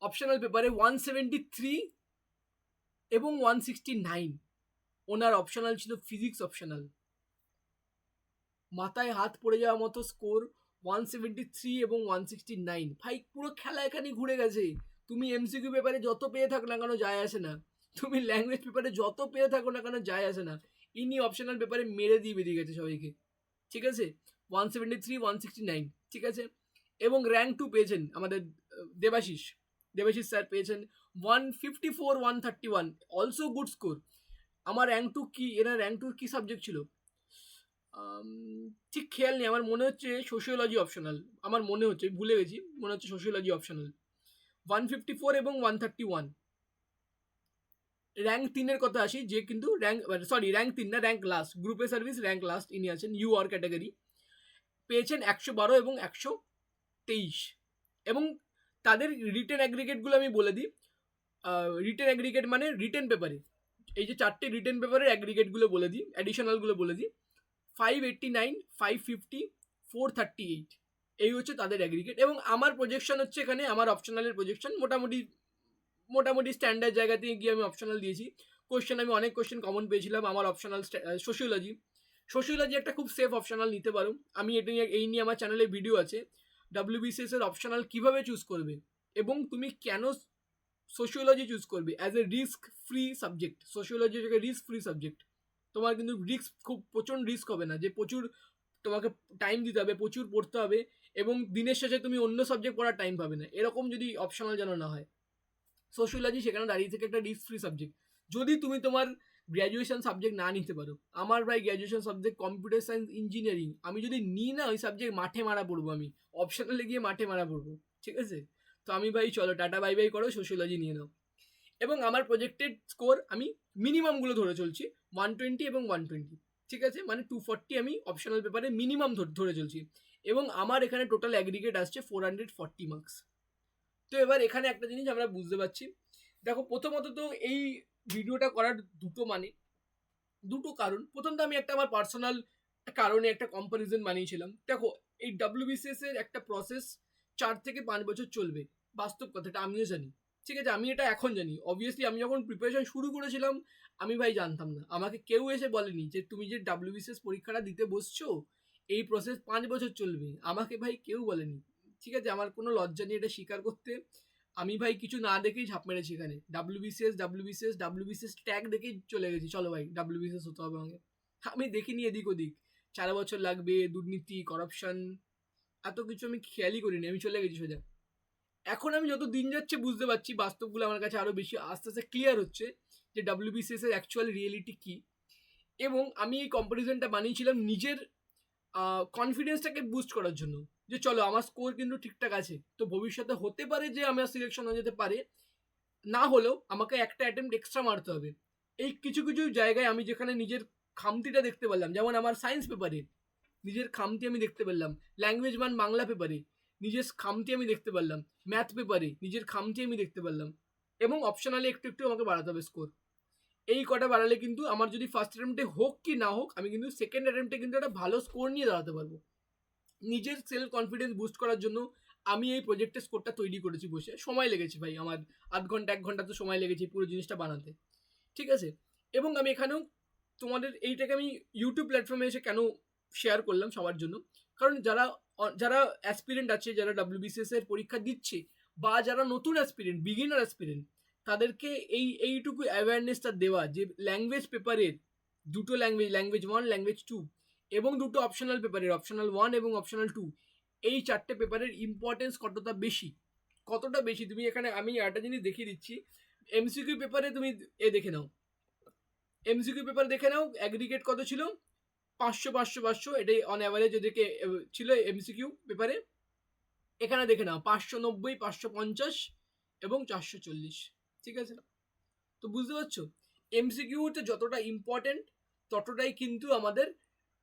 অপশনাল পেপারে 173 এবং 169। ওনার অপশনাল ছিল ফিজিক্স অপশনাল, মাথায় হাত পড়ে যাওয়ার মতো স্কোর 173 এবং 169। ভাই পুরো খেলা এখানে ঘুরে গেছে। তুমি এমসিকিউ পেপারে যত পেয়ে থাকো না কেন যায় আসে না, তুমি ল্যাঙ্গুয়েজ পেপারে যত পেয়ে থাকো না কেন যায় আসে না, ইনি অপশনাল পেপারে মেরে দিয়ে বেরিয়ে গেছে সবাইকে, ঠিক আছে। 173, 169, ঠিক আছে। এবং র্যাঙ্ক 2 পেয়েছেন আমাদের দেবাশিস স্যার পেয়েছেন 154, 131, অলসো গুড স্কোর। আমার র্যাঙ্ক 2 কি, এরা র্যাঙ্ক 2 কি সাবজেক্ট ছিল ঠিক খেয়াল নেই, আমার মনে হচ্ছে সোশিওলজি অপশনাল, আমার মনে হচ্ছে, ভুলে গেছি, মনে হচ্ছে সোশিওলজি অপশনাল। 154 এবং 131। র্যাঙ্ক 3-এর কথা আসি, যে কিন্তু র্যাঙ্ক 3 না, র্যাঙ্ক লাস্ট, গ্রুপে সার্ভিস র্যাঙ্ক লাস্ট ইনি আছেন, ইউআর ক্যাটাগরি, পেয়েছেন 112 এবং 123। এবং তাদের রিটেন অ্যাগ্রিগেটগুলো আমি বলে দিই। রিটেন অ্যাগ্রিগেট মানে রিটেন পেপারে, এই যে 4টে রিটেন পেপারের অ্যাগ্রিগেটগুলো বলে দিই, অ্যাডিশনালগুলো বলে দিই। 589, 550, 438, এই হচ্ছে তাদের অ্যাগ্রিগেট। এবং আমার প্রজেকশন হচ্ছে এখানে, আমার অপশনালের প্রজেকশন মোটামুটি স্ট্যান্ডার্ড জায়গা থেকে গিয়ে আমি অপশনাল দিয়েছি। কোশ্চেন আমি অনেক কোশ্চেন কমন পেয়েছিলাম। আমার অপশনাল সোশিওলজি একটা খুব সেফ অপশনাল নিতে পারো। আমি এই নিয়ে আমার চ্যানেলে ভিডিও আছে, ডাব্লিউবিসিএস এর অপশনাল কিভাবে চুজ করবে এবং তুমি কেন সোশিওলজি চুজ করবে as a risk free subject. Sociology হচ্ছে রিস্ক ফ্রি সাবজেক্ট, তোমার কিন্তু খুব প্রচণ্ড রিস্ক হবে না, যে প্রচুর তোমাকে টাইম দিতে হবে, প্রচুর পড়তে হবে, এবং দিনের শেষে তুমি অন্য সাবজেক্ট পড়ার টাইম পাবে না, এরকম যদি অপশনাল যেন না হয়। সোশিওলজি সেখানে দাঁড়িয়ে থেকে একটা রিস্ক ফ্রি সাবজেক্ট, যদি তুমি তোমার গ্র্যাজুয়েশন সাবজেক্ট না নিতে পারো। আমার ভাই graduation subject computer science engineering, আমি যদি নিই না ওই সাবজেক্ট মাঠে মারা পড়বো, আমি অপশনালে গিয়ে মাঠে মারা পড়বো, ঠিক আছে। তো আমি ভাই চলো টাটা বাই বাই করো, সোশিওলজি নিয়ে নাও। এবং আমার প্রজেক্টেড স্কোর আমি মিনিমামগুলো ধরে চলছি, 120 এবং 120, ঠিক আছে, মানে 240 আমি অপশনাল পেপারে মিনিমাম ধরে চলছি। এবং আমার এখানে টোটাল অ্যাগ্রিগেট আসছে 440 মার্কস। তো এবার এখানে একটা জিনিস আমরা বুঝতে পারছি, দেখো প্রথমত তো এই ভিডিওটা করার দুটো কারণ। প্রথমত আমি একটা আমার পার্সোনাল কারণে একটা কম্পারিজন বানিয়েছিলাম। দেখো এই ডাব্লিউবিসিএস এর একটা প্রসেস 4 থেকে 5 বছর চলবে, বাস্তব কথাটা আমিও জানি, ঠিক আছে, আমি এটা এখন জানি। অবভিয়াসলি আমি যখন প্রিপারেশন শুরু করেছিলাম আমি ভাই জানতাম না, আমাকে কেউ এসে বলেনি যে তুমি যে ডাব্লিউবিসিএস পরীক্ষাটা দিতে বসছো এই প্রসেস 5 বছর চলবে, আমাকে ভাই কেউ বলেনি, ঠিক আছে। আমার কোনো লজ্জা নেই এটা স্বীকার করতে, আমি ভাই কিছু না দেখেই ঝাঁপ মেরেছি এখানে, ডাব্লিউবিসিএস ট্যাগ দেখেই চলে গেছি, চলো ভাই ডাব্লিউবিসিএস হতে হবে আমাকে। আমি দেখিনি এদিক ওদিক 4 বছর লাগবে, দুর্নীতি, করাপশন, এত কিছু আমি খেয়ালই করিনি, আমি চলে গেছি সোজা। এখন আমি যত দিন যাচ্ছে বুঝতে পারছি, বাস্তবগুলো আমার কাছে আরো বেশি আস্তে আস্তে ক্লিয়ার হচ্ছে যে ডাব্লিউবিসিএস এর অ্যাকচুয়াল রিয়েলিটি কি। এবং আমি এই কম্পারিজনটা বানিয়েছিলাম নিজের কনফিডেন্সটাকে বুস্ট করার জন্য, যে চলো আমার স্কোর কিন্তু ঠিকঠাক আছে, তো ভবিষ্যতে হতে পারে যে আমার সিলেকশন হয়ে যেতে পারে, না হলেও আমাকে একটা অ্যাটেম্প্ট এক্সট্রা মারতে হবে। এই কিছু কিছু জায়গায় আমি যেখানে নিজের খামতিটা দেখতে পারলাম, যেমন আমার সায়েন্স পেপারে নিজের খামতি আমি দেখতে পারলাম, ল্যাঙ্গুয়েজ বাংলা পেপারে নিজের খামতি আমি দেখতে পারলাম, ম্যাথ পেপারে নিজের খামতি আমি দেখতে পারলাম, এবং অপশনালি একটু একটু আমাকে বাড়াতে হবে স্কোর। এই কটা বাড়ালে কিন্তু আমার যদি ফার্স্ট অ্যাটেম্পটে হোক কি না হোক, আমি কিন্তু সেকেন্ড অ্যাটেম্পটে কিন্তু একটা ভালো স্কোর নিয়ে দাঁড়াতে পারবো। নিজের সেলফ কনফিডেন্স বুস্ট করার জন্য আমি এই প্রজেক্টের স্কোরটা তৈরি করেছি বসে। সময় লেগেছে ভাই আমার, আধ ঘন্টা 1 ঘন্টা তো সময় লেগেছে পুরো জিনিসটা বানাতে, ঠিক আছে? এবং আমি এখানেও তোমাদের এইটাকে আমি ইউটিউব প্ল্যাটফর্মে এসে কেন শেয়ার করলাম সবার জন্য, কারণ যারা যারা অ্যাসপিরেন্ট আছে, যারা ডাব্লিউবিসিএস এর পরীক্ষা দিচ্ছে, বা যারা নতুন অ্যাসপিরেন্ট, বিগিনার অ্যাসপিরেন্ট, তাদেরকে এইটুকু অ্যাওয়ারনেসটা দেওয়া যে ল্যাঙ্গুয়েজ পেপারের দুটো ল্যাঙ্গুয়েজ, ল্যাঙ্গুয়েজ 1, ল্যাঙ্গুয়েজ 2 এবং দুটো অপশনাল পেপারের, অপশনাল 1 এবং অপশনাল 2, এই 4টে পেপারের ইম্পর্টেন্স কতটা বেশি তুমি এখানে আমি একটা জিনিস দেখিয়ে দিচ্ছি। এমসিকিউ পেপারে তুমি দেখে নাও, এমসিকিউ পেপার দেখে নাও, অ্যাগ্রিগেট কত ছিল? 500 এটাই অন অ্যাভারেজ এদিকে ছিল এমসিকিউ পেপারে। এখানে দেখে নাও 590, 550 এবং 440, ঠিক আছে? তো বুঝতে পারছো এমসিকিউতে যতটা ইম্পর্টেন্ট ততটাই কিন্তু আমাদের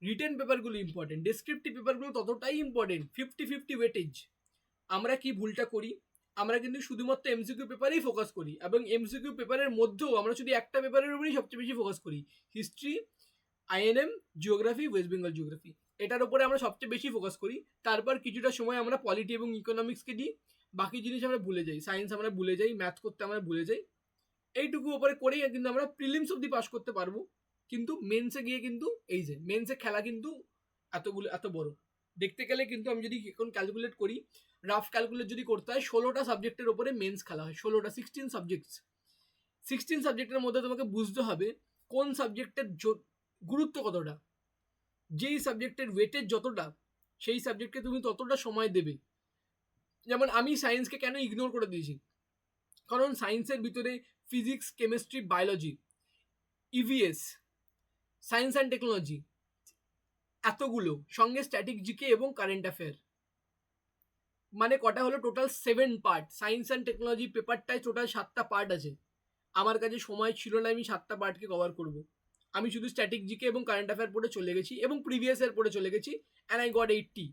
রিটেন পেপারগুলো ইম্পর্টেন্ট, ডেসক্রিপটিভ পেপারগুলো ততটাই ইম্পর্টেন্ট। 50-50 ওয়েটেজ। আমরা কি ভুলটা করি? আমরা কিন্তু শুধুমাত্র এমসিকিউ পেপারেই ফোকাস করি, এবং এমসিকিউ পেপারের মধ্যেও আমরা শুধু একটা পেপারের উপরেই সবচেয়ে বেশি ফোকাস করি, history, INM, geography, West Bengal geography, এটার উপরে আমরা সবচেয়ে বেশি ফোকাস করি। তারপর কিছুটা সময় আমরা পলিটি এবং ইকোনমিক্সকে দিই, বাকি জিনিস আমরা ভুলে যাই, সায়েন্স আমরা ভুলে যাই, ম্যাথ করতে আমরা ভুলে যাই। এইটুকু ওপরে করেই কিন্তু আমরা প্রিলিমস অব্দি পাস করতে পারবো, কিন্তু মেন্সে গিয়ে কিন্তু এই যে মেন্সে খেলা কিন্তু এত বড়। দেখতে গেলে কিন্তু আমি যদি এখন ক্যালকুলেট করি, রাফ ক্যালকুলেট যদি করতে হয়, 16টা সাবজেক্টের ওপরে মেন্স খেলা হয়, 16টা, 16 সাবজেক্টের মধ্যে তোমাকে বুঝতে হবে কোন সাবজেক্টের গুরুত্ব কতটা, যেই সাবজেক্টের ওয়েটেজ যতটা, সেই সাবজেক্টকে তুমি ততটা সময় দেবে। যেমন আমি সায়েন্সকে কেন ইগনোর করে দিয়েছি, কারণ সায়েন্সের ভিতরে physics, chemistry, biology, EVS, science and technology, এতগুলো, সঙ্গে স্ট্যাটিক জিকে এবং কারেন্ট অ্যাফেয়ার, মানে কটা হলো total 7 part. Science and technology পেপারটায় টোটাল 7টা পার্ট আছে। আমার কাছে সময় ছিল না আমি 7টা পার্টকে কভার করব। আমি শুধু স্ট্যাটিক জিকে এবং কারেন্ট অ্যাফেয়ার পড়ে চলে গেছি এবং প্রিভিয়াস ইয়ার পড়ে চলে গেছি, অ্যান্ড আই গট 80।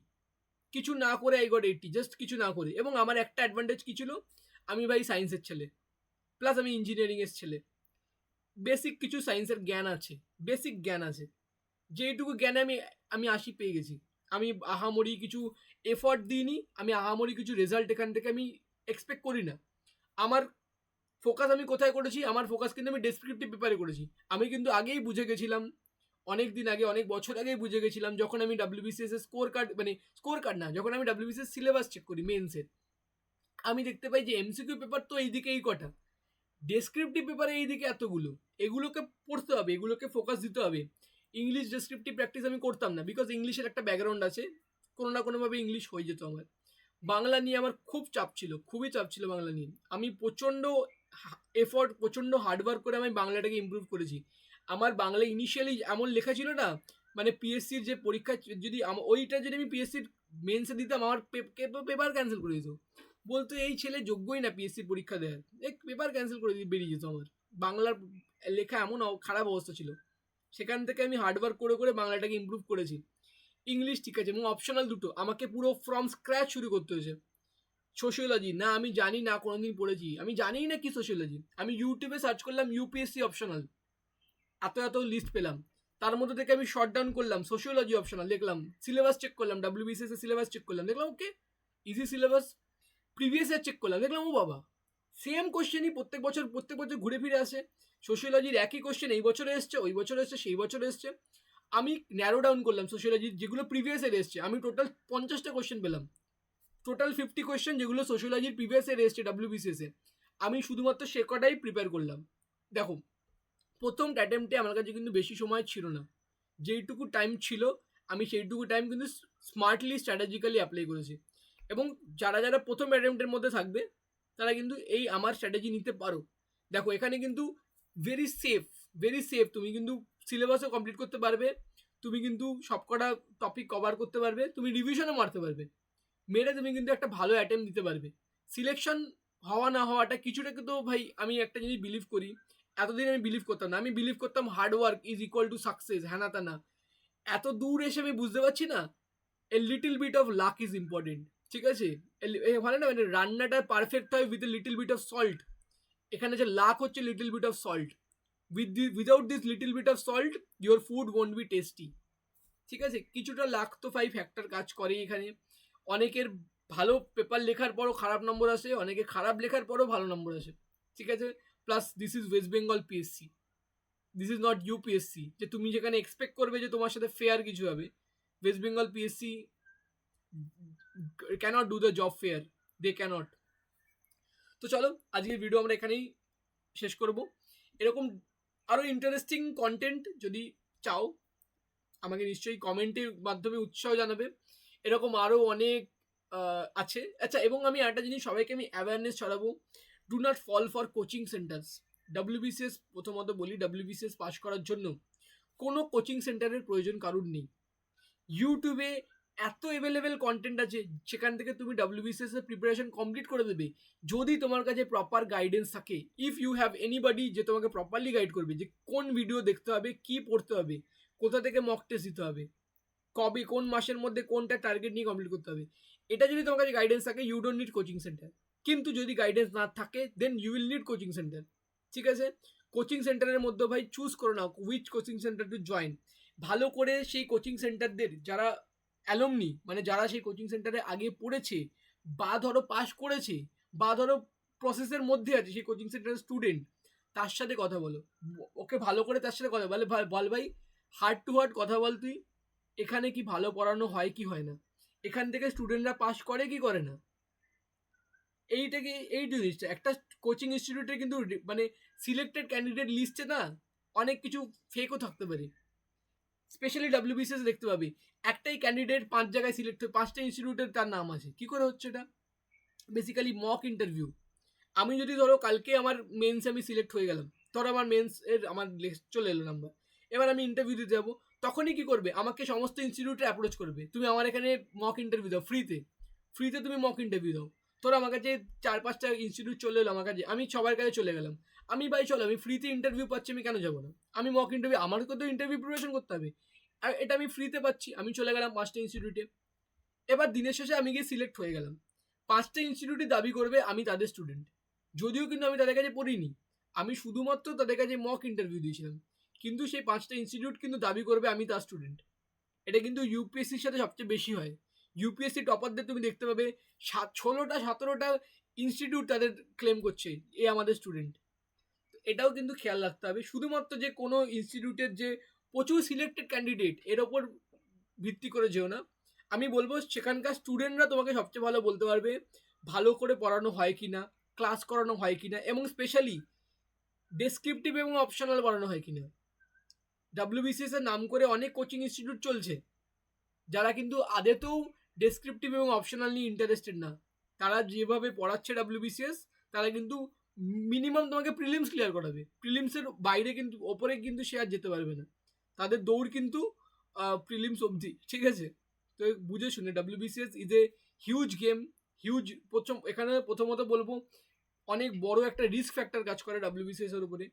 কিছু না করে আই গট 80, জাস্ট কিছু না করে। এবং আমার একটা অ্যাডভান্টেজ কী ছিল, আমি ভাই সায়েন্সের ছেলে, প্লাস আমি ইঞ্জিনিয়ারিংয়ের ছেলে, বেসিক কিছু সায়েন্সের জ্ঞান আছে, বেসিক জ্ঞান আছে, যেইটুকু জ্ঞানে আমি 80 পেয়ে গেছি। আমি আহামরি কিছু এফর্ট দিইনি, আমি আহামরি কিছু রেজাল্ট এখান থেকে আমি এক্সপেক্ট করি না। আমার ফোকাস আমি কোথায় করেছি, আমার ফোকাস কিন্তু আমি ডেসক্রিপটিভ পেপারে করেছি। আমি কিন্তু আগেই বুঝে গেছিলাম, অনেক দিন আগে, অনেক বছর আগেই বুঝে গেছিলাম, যখন আমি ডাব্লিউবিসিএস এর স্কোর কার্ড না, যখন আমি ডাব্লিউবিসিএস সিলেবাস চেক করি মেন্সের, আমি দেখতে পাই যে এমসিকিউ পেপার তো এইদিকে এই কটা, ডেসক্রিপটিভ পেপারে এইদিকে এতগুলো, এগুলোকে পড়তে হবে, এগুলোকে ফোকাস দিতে হবে। ইংলিশ ডেসক্রিপটিভ প্র্যাকটিস আমি করতাম না, বিকজ ইংলিশের একটা ব্যাকগ্রাউন্ড আছে, কোনো না কোনোভাবে ইংলিশ হয়ে যেত আমার। বাংলা নিয়ে আমার খুব চাপ ছিল, খুবই চাপ ছিল বাংলা নিয়ে। আমি প্রচণ্ড এফর্ট, প্রচণ্ড হার্ডওয়ার্ক করে আমি বাংলাটাকে ইমপ্রুভ করেছি। আমার বাংলা ইনিশিয়ালি এমন লেখা ছিল না, মানে পিএসসির যে পরীক্ষা, যদি ওইটা যদি আমি পিএসসির মেন্সে দিতাম, আমার পেপার ক্যান্সেল করে দিত, বলতো এই ছেলে যোগ্যই না পিএসসির পরীক্ষা দেওয়ার, এক পেপার ক্যান্সেল করে দিয়ে বেরিয়ে যেত আমার। বাংলার লেখা এমন খারাপ অবস্থা ছিল, সেখান থেকে আমি হার্ডওয়ার্ক করে করে বাংলাটাকে ইমপ্রুভ করেছি। ইংলিশ ঠিক আছে, এবং অপশনাল দুটো আমাকে পুরো ফ্রম স্ক্র্যাচ শুরু করতে হয়েছে। সোশিওলজি না, আমি জানি না, কোনোদিন পড়েছি, আমি জানি না কি সোশিওলজি। আমি ইউটিউবে সার্চ করলাম ইউপিএসসি অপশনাল, এত লিস্ট পেলাম, তার মধ্যে থেকে আমি শর্ট ডাউন করলাম সোশিওলজি অপশনাল, দেখলাম সিলেবাস চেক করলাম, ডাব্লিউবিসিএস এর সিলেবাস চেক করলাম, দেখলাম okay easy syllabus. Previous year check করলাম, দেখলাম ও বাবা সেম কোশ্চেনই প্রত্যেক বছর ঘুরে ফিরে আসে। সোশিওলজির একই কোশ্চেন এই বছরে এসছে, ওই বছরে এসছে, সেই বছরে এসছে। আমি ন্যারো ডাউন করলাম সোশিওলজির যেগুলো প্রিভিয়াস ইয়ার এসছে, আমি টোটাল 50টা কোশ্চেন পেলাম, টোটাল 50 কোয়েশ্চেন যেগুলো সোশিওলজির প্রিভিয়াস ইয়ার এসছে ডাব্লিউবিসিএস এ। আমি শুধুমাত্র সে কটাই প্রিপেয়ার করলাম। দেখো প্রথম অ্যাটেম্পটে আমার কাছে কিন্তু বেশি সময় ছিল না, যেইটুকু টাইম ছিল আমি সেইটুকু টাইম কিন্তু স্মার্টলি, স্ট্র্যাটেজিক্যালি অ্যাপ্লাই করেছি। এবং যারা যারা প্রথম অ্যাটেম্পটের মধ্যে থাকবে তারা কিন্তু এই আমার স্ট্র্যাটেজি নিতে পারো। দেখো এখানে কিন্তু ভেরি সেফ, তুমি কিন্তু সিলেবাসও কমপ্লিট করতে পারবে, তুমি কিন্তু সবকটা টপিক কভার করতে পারবে, তুমি রিভিশনও মারতে পারবে, মেরে তুমি কিন্তু একটা ভালো অ্যাটেম্প দিতে পারবে। সিলেকশন হওয়া না হওয়াটা কিছুটা কিন্তু ভাই, আমি একটা জিনিস বিলিভ করি, এতদিন আমি বিলিভ করতাম না, আমি বিলিভ করতাম hard work is equal to success, হ্যাঁ না তা না। এত দূর এসে আমি বুঝতে পারছি না a little bit of luck is important, ঠিক আছে? ভালো না, মানে রান্নাটা পারফেক্ট হয় with a little bit of salt, এখানে যে লাক হচ্ছে little bit of salt, without this little bit of salt your food won't be tasty. ঠিক আছে, কিছুটা লাক তো ফাই ফ্যাক্টর কাজ করে এখানে। অনেকের ভালো পেপার লেখার পরও খারাপ নম্বর আসে, অনেকে খারাপ লেখার পরও ভালো নম্বর আসে, ঠিক আছে। Plus this is West Bengal PSC, this is not UPSC যে তুমি যেখানে এক্সপেক্ট করবে যে তোমার সাথে ফেয়ার কিছু হবে। West Bengal PSC can't do the job fair, they can't. তো চলো আজকের ভিডিও আমরা এখানেই শেষ করব। এরকম আরও ইন্টারেস্টিং কন্টেন্ট যদি চাও আমাকে নিশ্চয়ই কমেন্টের মাধ্যমে উৎসাহ জানাবে। এরকম আরও অনেক আছে। আচ্ছা, এবং আমি একটা জিনিস সবাইকে আমি অ্যাওয়ারনেস ছড়াবো, do not fall for coaching centres. WBCS প্রথমত বলি, ডাব্লিউবিসিএস পাস করার জন্য কোনো কোচিং সেন্টারের প্রয়োজন কারুর নেই। ইউটিউবে এত অ্যাভেলেবেল কন্টেন্ট আছে, সেখান থেকে তুমি ডাব্লিউবিসিএস এর প্রিপারেশন কমপ্লিট করে দেবে যদি তোমার কাছে প্রপার গাইডেন্স থাকে। ইফ ইউ হ্যাভ এনিবডি যে তোমাকে প্রপারলি গাইড করবে যে কোন ভিডিও দেখতে হবে, কি পড়তে হবে, কোথা থেকে মক টেস্ট দিতে হবে, কবে কোন মাসের মধ্যে কোনটা টার্গেট নিয়ে কমপ্লিট করতে হবে, এটা যদি তোমার কাছে গাইডেন্স থাকে you don't need coaching centre. কিন্তু যদি গাইডেন্স না থাকে then you will need coaching centre, ঠিক আছে। কোচিং সেন্টারের মধ্যে ভাই চুজ করে নাও which coaching centre to join. ভালো করে সেই কোচিং সেন্টারদের যারা অ্যালমনি, মানে যারা সেই কোচিং সেন্টারে আগে পড়েছে বা ধরো পাস করেছে বা ধরো প্রসেসের মধ্যে আছে সেই কোচিং সেন্টারের স্টুডেন্ট, তার সাথে কথা বলো। ওকে ভালো করে তার সাথে কথা বলে বল ভাই, হার্ট টু হার্ট কথা বল তুই, এখানে কি ভালো পড়ানো হয় কি হয় না, এখান থেকে স্টুডেন্টরা পাস করে কি করে না। এইটাকে এই জিনিসটা একটা কোচিং ইনস্টিটিউটে কিন্তু মানে সিলেক্টেড ক্যান্ডিডেট লিস্টে না অনেক কিছু ফেকও থাকতে পারে। স্পেশালি ডাব্লিউবিসিএস দেখতে পাবি একটাই ক্যান্ডিডেট 5 জায়গায় সিলেক্ট হয়ে 5টা ইনস্টিটিউটের তার নাম আছে, কি করে হচ্ছে এটা? Basically mock interview. আমি যদি ধরো কালকে আমার মেন্সে আমি সিলেক্ট হয়ে গেলাম, ধরো আমার মেন্স এর আমার লিস্ট চলে এলো নাম্বার, এবার আমি ইন্টারভিউ দিতে যাবো, তখনই কি করবে? আমাকে সমস্ত ইনস্টিটিউটে অ্যাপ্রোচ করবে, তুমি আমার এখানে মক ইন্টারভিউ দাও ফ্রিতে। ফ্রিতে তুমি মক ইন্টারভিউ দাও। ধরো আমার কাছে 4-5টা ইনস্টিটিউট চলে এলো আমার কাছে, আমি সবার কাছে চলে গেলাম, আমি ভাই চলো আমি ফ্রিতে ইন্টারভিউ পাচ্ছি, আমি কেন যাবো না? আমি মক ইন্টারভিউ, আমাকে তো ইন্টারভিউ প্রিপারেশন করতে হবে, আর এটা আমি ফ্রিতে পাচ্ছি, আমি চলে গেলাম 5টা ইনস্টিটিউটে। এবার দিনের শেষে আমি গিয়ে সিলেক্ট হয়ে গেলাম, 5টা ইনস্টিটিউটই দাবি করবে আমি তাদের স্টুডেন্ট, যদিও কিন্তু আমি তাদের কাছে পড়িনি, আমি শুধুমাত্র তাদের কাছে মক ইন্টারভিউ দিয়েছিলাম, কিন্তু সেই 5টা ইনস্টিটিউট কিন্তু দাবি করবে আমি তার স্টুডেন্ট। এটা কিন্তু ইউপিএসসির সাথে সবচেয়ে বেশি হয়। ইউপিএসসি টপারদের তুমি দেখতে পাবে 16টা-17টা ইনস্টিটিউট তাদের ক্লেম করছে এ আমাদের স্টুডেন্ট। এটাও কিন্তু খেয়াল রাখতে হবে, শুধুমাত্র যে কোনো ইনস্টিটিউটের যে প্রচুর সিলেক্টেড ক্যান্ডিডেট এর ওপর ভিত্তি করে যেও না। আমি বলবো সেখানকার স্টুডেন্টরা তোমাকে সবচেয়ে ভালো বলতে পারবে ভালো করে পড়ানো হয় কি না, ক্লাস করানো হয় কি না, এবং স্পেশালি ডেসক্রিপটিভ এবং অপশনাল পড়ানো হয় কি না। ডাব্লিউবিসিএস এর নাম করে অনেক কোচিং ইনস্টিটিউট চলছে যারা কিন্তু আদেতেও ডেসক্রিপটিভ এবং অপশনাল নিয়ে ইন্টারেস্টেড না। তারা যেভাবে পড়াচ্ছে ডাব্লিউবিসিএস, তারা কিন্তু মিনিমাম তোমাকে প্রিলিমস ক্লিয়ার করাবে, প্রিলিমসের বাইরে কিন্তু ওপরে কিন্তু সে আর যেতে পারবে না, তাদের দৌড় কিন্তু প্রিলিমস অবধি, ঠিক আছে। তো বুঝে শুনে WBCS is a huge game, huge. এখানে প্রথমত বলবো অনেক বড় একটা রিস্ক ফ্যাক্টর কাজ করে ডাব্লিউবিসিএস এর উপরে,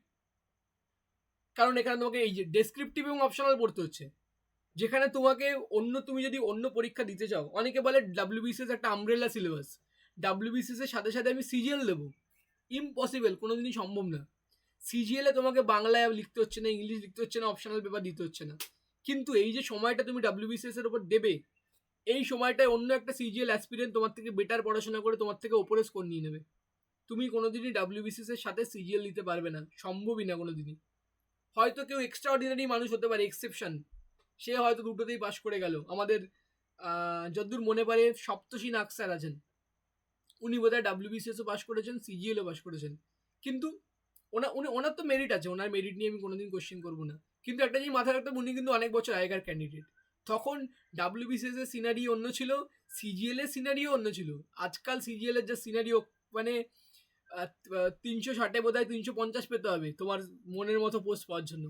কারণ এখানে তোমাকে এই যে ডেসক্রিপটিভ এবং অপশনাল পড়তে হচ্ছে, যেখানে তোমাকে তুমি যদি অন্য পরীক্ষা দিতে চাও, অনেকে বলে ডাব্লিউবিসিএস একটা আমব্রেলা সিলেবাস, ডাব্লিউবিসিএস এর সাথে সাথে আমি সিজিএল দেবো, ইম্পসিবল, কোনোদিনই সম্ভব না। সিজিএল এ তোমাকে বাংলায় লিখতে হচ্ছে না, ইংলিশ লিখতে হচ্ছে না, অপশনাল পেপার দিতে হচ্ছে না, কিন্তু এই যে সময়টা তুমি ডাব্লিউবিসিএস এর উপর দেবে, এই সময়টায় অন্য একটা সিজিএল অ্যাসপিরেন্ট তোমার থেকে বেটার পড়াশোনা করে তোমার থেকে ওপরে স্কোর নিয়ে নেবে। তুমি কোনোদিনই ডাব্লিউবিসিএস এর সাথে সিজিএল দিতে পারবে না, সম্ভবই না কোনোদিনই। হয়তো কেউ এক্সট্রা অর্ডিনারি মানুষ হতে পারে, এক্সেপশন, সে হয়তো দুটোতেই পাশ করে গেল। আমাদের যদ্দূর মনে পারে সপ্তর্ষি নাগ স্যার আছেন, উনি বোধহয় ডাব্লিউবিসিএসও পাশ করেছেন, সিজিএলও পাশ করেছেন, কিন্তু ওনার তো মেরিট আছে, ওনার মেরিট নিয়ে আমি কোনোদিন কোশ্চেন করবো না, কিন্তু একটা জিনিস মাথায় রাখতে, উনি কিন্তু অনেক বছর আগেকার ক্যান্ডিডেট, তখন ডাব্লিউবিসিএস এর সিনারিও অন্য ছিল, সিজিএল এর সিনারিও অন্য ছিল। আজকাল সিজিএল এর যে সিনারিও, মানে 360-এ বোধ হয় 350 পেতে হবে তোমার মনের মতো পোস্ট পাওয়ার জন্য,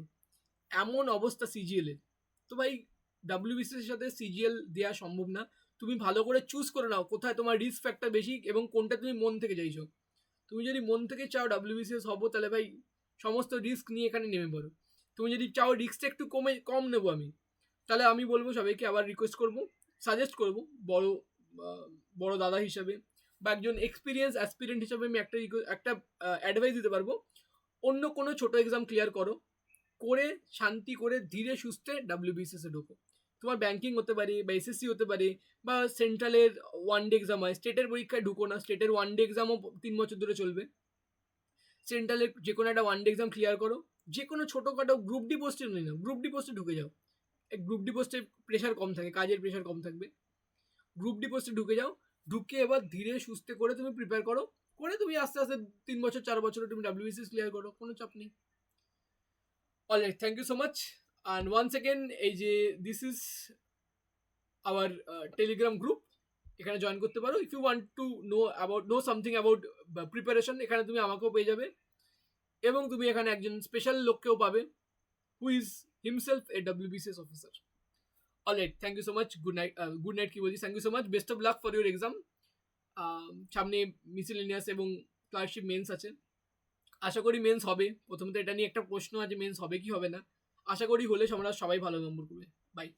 এমন অবস্থা সিজিএল এর। তো ভাই ডাব্লিউবিসিএস এর সাথে সিজিএল দেওয়া সম্ভব না। তুমি ভালো করে চুজ করে নাও কোথায় তোমার রিস্ক ফ্যাক্টর বেশি এবং কোনটা তুমি মন থেকে চাইছো। তুমি যদি মন থেকে চাও ডাব্লিউবিসিএস হবো, তাহলে ভাই সমস্ত রিস্ক নিয়ে এখানে নেমে পড়ো। তুমি যদি চাও রিস্কটা একটু কম নেবো আমি, তাহলে আমি বলবো সবাইকে আবার রিকোয়েস্ট করবো, সাজেস্ট করবো বড় বড় দাদা হিসাবে বা একজন এক্সপিরিয়েন্স অ্যাসপিরেন্ট হিসাবে আমি একটা অ্যাডভাইস দিতে পারবো, অন্য কোনো ছোট এক্সাম ক্লিয়ার করো, করে শান্তি করে ধীরে সুস্থে ডাব্লিউবিসিএস এ ঢোকো। তোমার ব্যাংকিং হতে পারে বা এসএসসি হতে পারে বা সেন্ট্রালের ওয়ান ডে এক্সাম হয়, স্টেটের পরীক্ষায় ঢুকো না, স্টেটের ওয়ান ডে এক্সামও 3 বছর ধরে চলবে। সেন্ট্রালের যে কোনো একটা ওয়ান ডে এক্সাম ক্লিয়ার করো, যে কোনো ছোটোখাটো গ্রুপ ডি পোস্টে নিয়ে নাও, গ্রুপ ডি পোস্টে ঢুকে যাও। গ্রুপ ডি পোস্টে প্রেশার কম থাকে, কাজের প্রেশার কম থাকবে। গ্রুপ ডি পোস্টে ঢুকে যাও, ঢুকে এবার ধীরে সুস্থে করে তুমি প্রিপেয়ার করো, করে তুমি আস্তে আস্তে 3 বছর 4 বছরে তুমি ডাব্লিউবিসিএস ক্লিয়ার করো, কোনো চাপ নেই। Alright, thank you so much. And once second, এই যে this is our Telegram group, এখানে জয়েন করতে পারো। If you want to know something about preparation, এখানে তুমি আমাকেও পেয়ে যাবে এবং তুমি এখানে একজন স্পেশাল লোককেও পাবে who is himself a WBCS officer. Alright, thank you so much, good night কি বলছি, thank you so much, best of luck for your exam. সামনে মিসেলেনিয়াস এবং ক্লার্কশিপ মেন্স আছে, আশা করি মেন্স হবে। প্রথমত এটা নিয়ে একটা প্রশ্ন আছে, মেন্স হবে কি হবে না, আশা করি হলে আমরা সবাই ভালো নম্বর করবে। বাই।